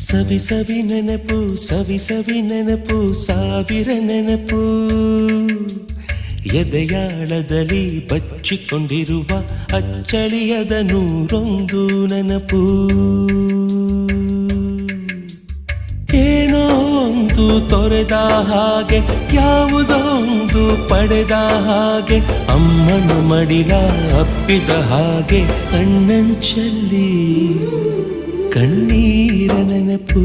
ಸವಿ ಸವಿ ನೆನಪು ಸವಿ ಸವಿ ನೆನಪು ಸಾವಿರ ನೆನಪು ಎದೆಯಾಳದಲ್ಲಿ ಬಚ್ಚಿಕೊಂಡಿರುವ ಅಚ್ಚಳಿಯದ ನೂರೊಂದು ನೆನಪು ಏನೋ ಒಂದು ತೊರೆದ ಹಾಗೆ ಯಾವುದೋ ಒಂದು ಪಡೆದ ಹಾಗೆ ಅಮ್ಮನ ಮಡಿಲ ಅಪ್ಪಿದ ಹಾಗೆ ಕಣ್ಣಂಚಲ್ಲಿ ಕಣ್ಣೀರ ನೆನಪು